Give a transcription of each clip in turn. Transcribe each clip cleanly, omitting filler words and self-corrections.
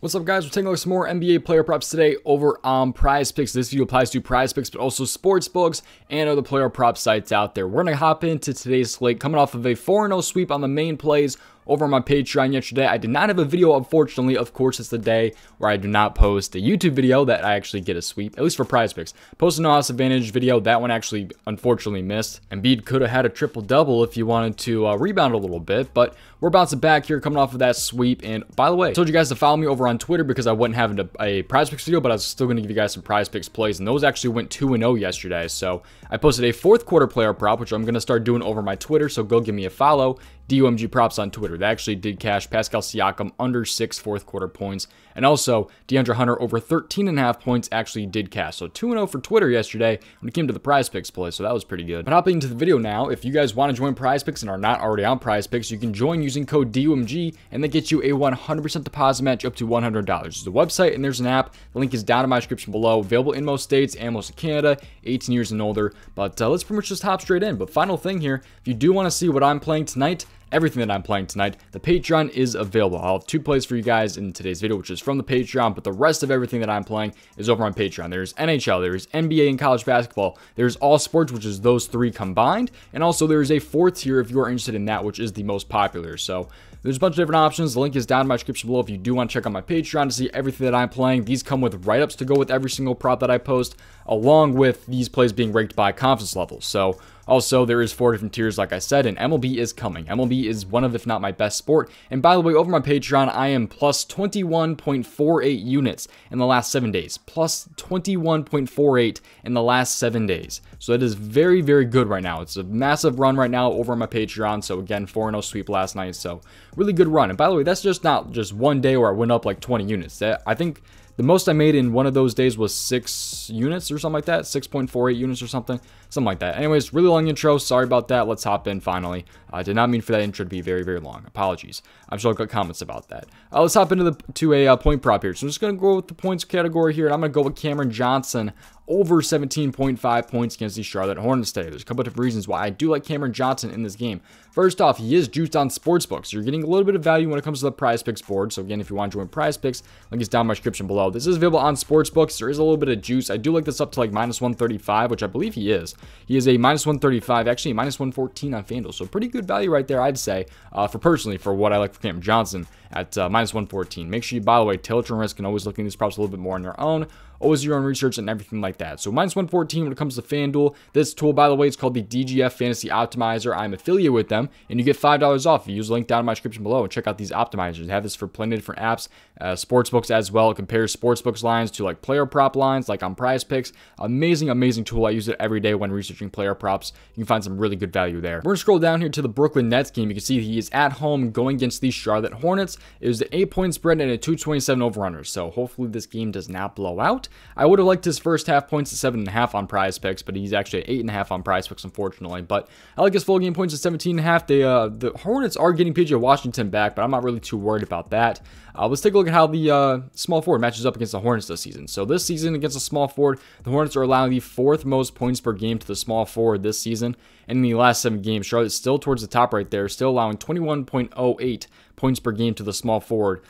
What's up, guys? We're taking a look at some more NBA player props today over on prizepicks. This video applies to prizepicks, but also sports books and other player prop sites out there. We're going to hop into today's slate coming off of a 4-0 sweep on the main plays over on my Patreon yesterday. I did not have a video, unfortunately. Of course, it's the day where I do not post a YouTube video that I actually get a sweep, at least for prizepicks. Post a no house advantage video, that one actually unfortunately missed. Embiid could have had a triple-double if you wanted to rebound a little bit, but we're bouncing back here coming off of that sweep. And by the way, I told you guys to follow me over on Twitter because I wasn't having a prizepicks video, but I was still going to give you guys some prizepicks plays, and those actually went 2-0 yesterday. So I posted a fourth quarter player prop, which I'm going to start doing over my Twitter, so go give me a follow. DOMG props on Twitter. That actually did cash. Pascal Siakam under 6 fourth quarter points. And also, DeAndre Hunter over 13.5 points actually did cash. So 2-0 for Twitter yesterday when it came to the prizepicks play. So that was pretty good. But hopping into the video now, if you guys want to join prizepicks and are not already on prizepicks, you can join using code DOMG, and that gets you a 100% deposit match up to $100. There's a website and there's an app. The link is down in my description below. Available in most states and most of Canada, 18 years and older. But let's pretty much just hop straight in. But final thing here, if you do want to see what I'm playing tonight, everything that I'm playing tonight, the Patreon is available. I'll have 2 plays for you guys in today's video, which is from the Patreon, but the rest of everything that I'm playing is over on Patreon. There's NHL, there's NBA and college basketball, there's all sports, which is those 3 combined, and also there's a 4th tier if you are interested in that, which is the most popular. So there's a bunch of different options. The link is down in my description below if you do want to check out my Patreon to see everything that I'm playing. These come with write-ups to go with every single prop that I post, along with these plays being ranked by confidence levels. So also, there is 4 different tiers, like I said, and MLB is coming. MLB is one of, if not my best sport. And by the way, over my Patreon, I am plus 21.48 units in the last 7 days. Plus 21.48 in the last 7 days. So that is very, very good right now. It's a massive run right now over on my Patreon. So again, 4-0 sweep last night. So really good run. And by the way, that's just not just one day where I went up like 20 units. I think the most I made in one of those days was 6 units or something like that. 6.48 units or something like that. Anyways, really long intro. Sorry about that. Let's hop in finally. I did not mean for that intro to be very, very long. Apologies. I'm sure I'll get comments about that. Let's hop into a point prop here. So I'm just going to go with the points category here, and I'm going to go with Cameron Johnson over 17.5 points against the Charlotte Hornets today. There's a couple of different reasons why I do like Cameron Johnson in this game. First off, he is juiced on sportsbooks. You're getting a little bit of value when it comes to the prizepicks board. So again, if you want to join prizepicks, link is down in my description below. This is available on sportsbooks. There is a little bit of juice. I do like this up to like minus 135, which I believe he is. He is a minus 135, actually minus 114 on FanDuel. So pretty good value right there, I'd say, for what I like for Cameron Johnson at minus 114. Make sure you, by the way, tilt and risk, and always look at these props a little bit more on your own. Always your own research and everything like that. So minus 114 when it comes to FanDuel. This tool, by the way, is called the DGF Fantasy Optimizer. I'm affiliated with them, and you get $5 off if you use the link down in my description below and check out these optimizers. They have this for plenty of different apps, sportsbooks as well. It compares sportsbooks lines to like player prop lines, like on prizepicks. Amazing, amazing tool. I use it every day when researching player props. You can find some really good value there. We're going to scroll down here to the Brooklyn Nets game. You can see he is at home going against the Charlotte Hornets. It was an 8-point spread and a 227 over-under. So hopefully this game does not blow out. I would have liked his first half points at 7.5 on prizepicks, but he's actually at 8.5 on prizepicks, unfortunately. But I like his full game points at 17.5. The Hornets are getting PJ Washington back, but I'm not really too worried about that. Let's take a look at how the small forward matches up against the Hornets this season. So this season against the small forward, the Hornets are allowing the 4th most points per game to the small forward this season. And in the last 7 games, Charlotte's still towards the top right there, still allowing 21.08 points per game to the small forward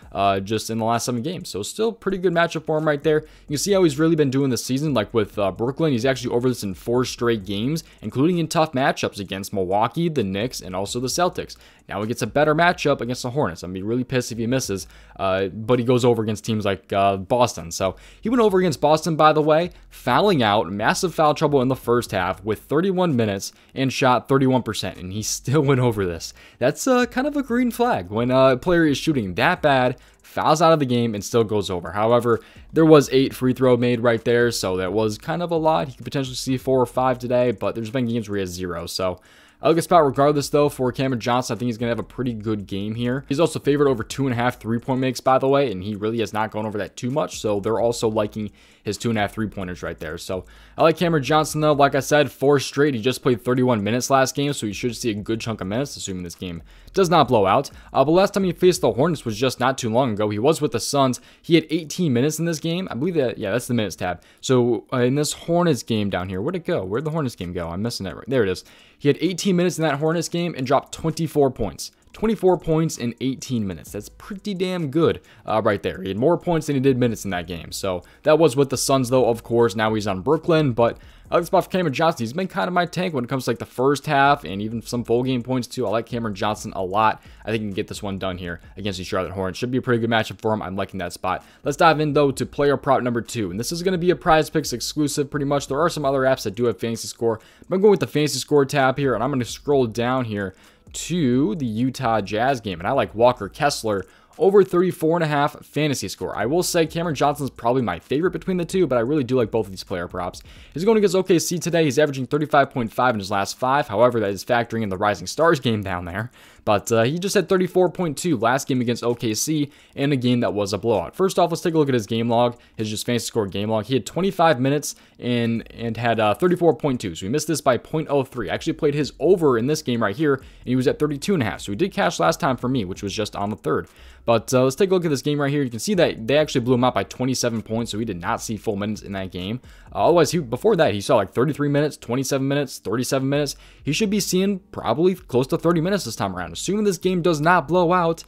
just in the last 7 games. So still pretty good matchup for him right there. You can see how he's really been doing this season. Like with Brooklyn, he's actually over this in 4 straight games, including in tough matchups against Milwaukee, the Knicks, and also the Celtics. Now he gets a better matchup against the Hornets. I'd be really pissed if he misses, but he goes over against teams like Boston. So he went over against Boston, by the way, fouling out, massive foul trouble in the first half with 31 minutes and shot 31%, and he still went over this. That's kind of a green flag when a player is shooting that bad, fouls out of the game, and still goes over. However, there was 8 free throw made right there, so that was kind of a lot. He could potentially see 4 or 5 today, but there's been games where he has 0. So I like a spot regardless, though, for Cameron Johnson. I think he's going to have a pretty good game here. He's also favored over 2.5 3-point makes, by the way, and he really has not gone over that too much, so they're also liking his 2.5 3-pointers right there. So I like Cameron Johnson, though. Like I said, 4 straight. He just played 31 minutes last game, so he should see a good chunk of minutes, assuming this game does not blow out. But last time he faced the Hornets was just not too long ago. He was with the Suns. He had 18 minutes in this game. I believe that, yeah, that's the minutes tab. So in this Hornets game down here, where'd it go? Where'd the Hornets game go? I'm missing it right there. It is. He had 18 minutes in that Hornets game and dropped 24 points. 24 points in 18 minutes. That's pretty damn good right there. He had more points than he did minutes in that game. So that was with the Suns, though, of course. Now he's on Brooklyn, but I like the spot for Cameron Johnson. He's been kind of my tank when it comes to like the first half and even some full game points too. I like Cameron Johnson a lot. I think he can get this one done here against the Charlotte Hornets. Should be a pretty good matchup for him. I'm liking that spot. Let's dive in though to player prop number 2. And this is going to be a PrizePicks exclusive pretty much. There are some other apps that do have fantasy score. But I'm going with the fantasy score tab here, and I'm going to scroll down here to the Utah Jazz game. And I like Walker Kessler over 34.5 fantasy score. I will say Cameron Johnson is probably my favorite between the two, but I really do like both of these player props. He's going against OKC today. He's averaging 35.5 in his last 5. However, that is factoring in the Rising Stars game down there. But he just had 34.2 last game against OKC in a game that was a blowout. First off, let's take a look at his game log, his just fantasy score game log. He had 25 minutes and had 34.2. So he missed this by 0.03. I actually played his over in this game right here, and he was at 32.5. So he did cash last time for me, which was just on the 3rd. But let's take a look at this game right here. You can see that they actually blew him out by 27 points, so he did not see full minutes in that game. Otherwise, before that, he saw like 33 minutes, 27 minutes, 37 minutes. He should be seeing probably close to 30 minutes this time around. Assuming this game does not blow out,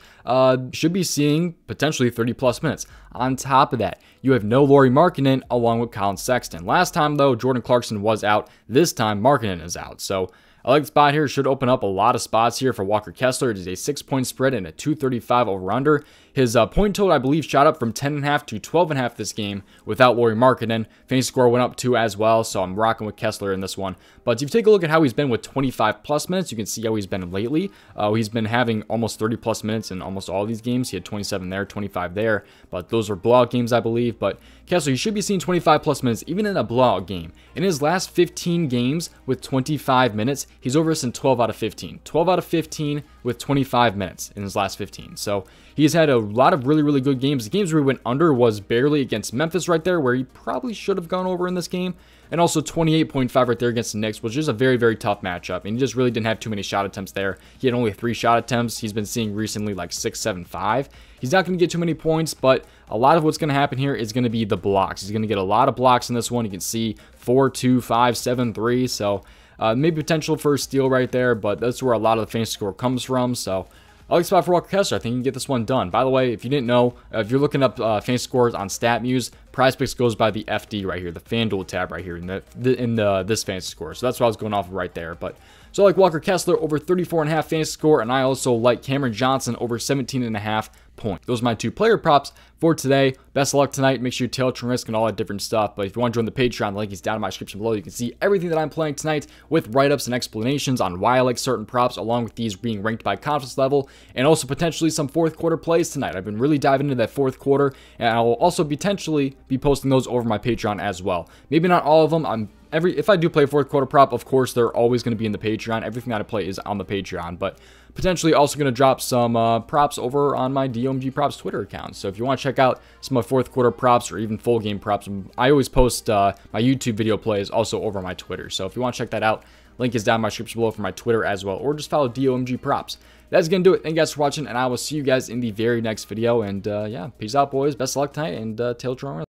should be seeing potentially 30-plus minutes. On top of that, you have no Lauri Markkanen along with Colin Sexton. Last time, though, Jordan Clarkson was out. This time, Markkanen is out. So I like the spot here. Should open up a lot of spots here for Walker Kessler. It is a 6-point spread and a 235 over-under. His point total, I believe, shot up from 10.5 to 12.5 this game without Lauri Markkanen. Fantasy score went up too as well, so I'm rocking with Kessler in this one. But if you take a look at how he's been with 25-plus minutes, you can see how he's been lately. He's been having almost 30-plus minutes in almost all of these games. He had 27 there, 25 there, but those are blowout games, I believe. But Kessler, you should be seeing 25-plus minutes even in a blowout game. In his last 15 games with 25 minutes, he's over us in 12 out of 15. 12 out of 15 with 25 minutes in his last 15. So he's had a lot of really, really good games. The games where he went under was barely against Memphis right there, where he probably should have gone over in this game. And also 28.5 right there against the Knicks, which is a very, very tough matchup. And he just really didn't have too many shot attempts there. He had only 3 shot attempts. He's been seeing recently like 6, 7, 5. He's not going to get too many points, but a lot of what's going to happen here is going to be the blocks. He's going to get a lot of blocks in this one. You can see 4, 2, 5, 7, 3. So maybe potential for a steal right there, but that's where a lot of the fantasy score comes from. So I like the spot for Walker Kessler. I think you can get this one done. By the way, if you didn't know, if you're looking up fantasy scores on Statmuse, PrizePicks goes by the FD right here, the FanDuel tab right here in this fantasy score. So that's what I was going off of right there. But so I like Walker Kessler over 34.5 fantasy score, and I also like Cameron Johnson over 17.5 points. Those are my 2 player props for today. Best of luck tonight. Make sure you tail to risk and all that different stuff. But if you want to join the Patreon, the link is down in my description below. You can see everything that I'm playing tonight with write-ups and explanations on why I like certain props, along with these being ranked by confidence level, and also potentially some 4th quarter plays tonight. I've been really diving into that 4th quarter, and I will also potentially be posting those over my Patreon as well. Maybe not all of them. If I do play a 4th quarter prop, of course, they're always going to be in the Patreon. Everything that I play is on the Patreon, but potentially also going to drop some props over on my DOMG Props Twitter account. So if you want to check out some of my 4th quarter props or even full game props, I always post my YouTube video plays also over on my Twitter. So if you want to check that out, link is down in my description below for my Twitter as well, or just follow DOMG Props. That's going to do it. Thank you guys for watching, and I will see you guys in the very next video. And yeah, peace out, boys. Best of luck tonight, and tail to